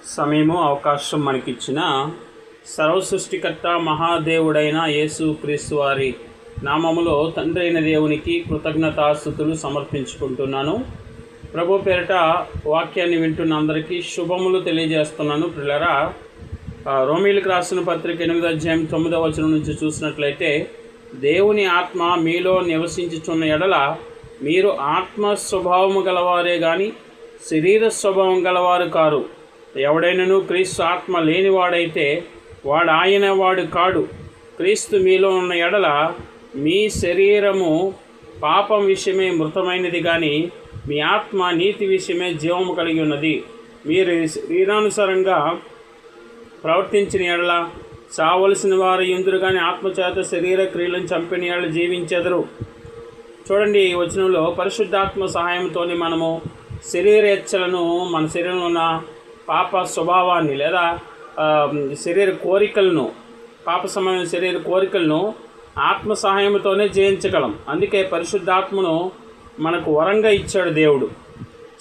సమయము అవకాశం మనకిచ్చిన సర్వసృష్టికర్త మహాదేవుడైన యేసు క్రీస్తు వారి నామములో తండ్రి అయిన దేవునికి కృతజ్ఞతాస్తుతులు సమర్పించుకుంటున్నాను. ప్రభు పేరిట వాక్యాన్ని వింటున్న అందరికీ శుభములు తెలియజేస్తున్నాను. పిల్లరా, రోమీలకు రాసిన పత్రిక 8వ అధ్యాయం 9వ వచనం నుంచి చూసినట్లయితే, దేవుని ఆత్మ మీలో నివసించుచున్న ఎడల మీరు ఆత్మ స్వభావము గలవారే గాని శరీర స్వభావం గలవారు కారు. ఎవడైనను క్రీస్తు ఆత్మ లేనివాడైతే వాడు ఆయన వాడు కాడు. క్రీస్తు మీలో ఉన్న ఎడల మీ శరీరము పాపం విషయమే మృతమైనది కానీ మీ ఆత్మ నీతి విషయమే జీవము కలిగి ఉన్నది. మీరు శరీరానుసారంగా ప్రవర్తించిన ఎడల చావలసిన వారు ఎందురు కానీ ఆత్మచేత శరీర క్రియలను చంపిన ఎడల జీవించెదరు. చూడండి, ఈ వచనంలో పరిశుద్ధాత్మ సహాయంతో మనము శరీరేచ్ఛలను, మన శరీరంలో ఉన్న పాప స్వభావాన్ని లేదా శరీర కోరికలను, పాప సమయమైన శరీర కోరికలను ఆత్మ సహాయంతోనే జయించగలం. అందుకే పరిశుద్ధాత్మను మనకు వరంగా ఇచ్చాడు దేవుడు.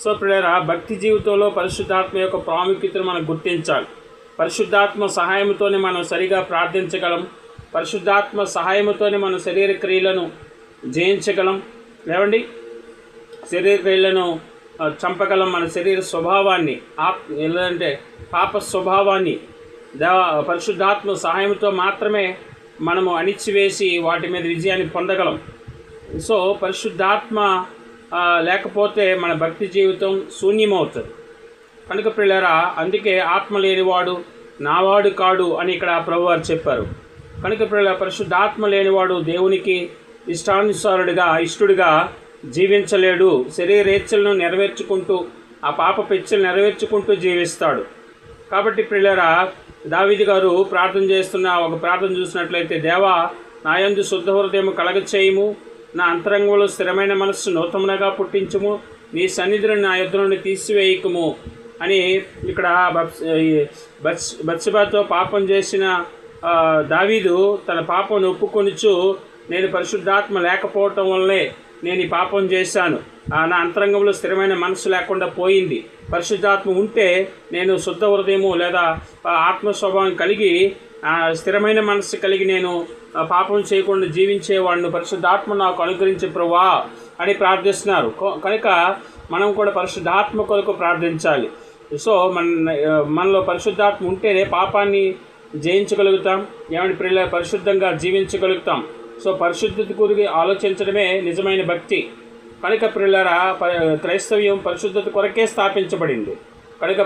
సో పిల్లరా, భక్తి జీవితంలో పరిశుద్ధాత్మ యొక్క ప్రాముఖ్యతను మనం గుర్తించాలి. పరిశుద్ధాత్మ సహాయంతోనే మనం సరిగా ప్రార్థించగలం. పరిశుద్ధాత్మ సహాయంతోనే మనం శరీర క్రియలను జయించగలం. లేవండి, శరీర క్రియలను చంపగలం. మన శరీర స్వభావాన్ని, ఏంటంటే పాప స్వభావాన్ని పరిశుద్ధాత్మ సహాయంతో మాత్రమే మనము అణిచివేసి వాటి మీద విజయాన్ని పొందగలం. సో పరిశుద్ధాత్మ లేకపోతే మన భక్తి జీవితం శూన్యమవుతుంది. కనుక పిల్లరా, అందుకే ఆత్మ లేనివాడు నావాడు కాడు అని ఇక్కడ ప్రభువారు చెప్పారు. కనుక పిల్లల, పరిశుద్ధాత్మ లేనివాడు దేవునికి ఇష్టుడిగా జీవించలేడు. శరీరేచ్ఛలను నెరవేర్చుకుంటూ, ఆ పాప పెచ్చలు నెరవేర్చుకుంటూ జీవిస్తాడు. కాబట్టి పిల్లరా, దావీదు గారు ప్రార్థన చేస్తున్న ఒక ప్రార్థన చూసినట్లయితే, దేవా నా యందు శుద్ధ హృదయం కలగచేయుము, నా అంతరంగంలో స్థిరమైన మనస్సు నూతనంగా పుట్టించుము, నీ సన్నిధిని నా యొద్ద నుండి తీసివేయకుము అని ఇక్కడ బత్షెబతో పాపం చేసిన దావీదు తన పాపను ఒప్పుకొనుచు, నేను పరిశుద్ధాత్మ లేకపోవటం వల్లనే నేను ఈ పాపం చేశాను, నా అంతరంగంలో స్థిరమైన మనసు లేకుండా పోయింది. పరిశుద్ధాత్మ ఉంటే నేను శుద్ధ హృదయము లేదా ఆత్మ స్వభావం కలిగి స్థిరమైన మనస్సు కలిగి నేను పాపం చేయకుండా జీవించేవాడిని. పరిశుద్ధాత్మ నాకు అనుగ్రహించే ప్రభువా అని ప్రార్థిస్తున్నారు. కనుక మనం కూడా పరిశుద్ధాత్మ కొరకు ప్రార్థించాలి. సో మనలో పరిశుద్ధాత్మ ఉంటేనే పాపాన్ని జయించగలుగుతాం. ఏమంటే పిల్లల, పరిశుద్ధంగా జీవించగలుగుతాం. సో పరిశుద్ధత గురించి ఆలోచించడమే నిజమైన భక్తి. కనుక పిల్లరా, క్రైస్తవ్యం పరిశుద్ధత కొరకే స్థాపించబడింది. కనుక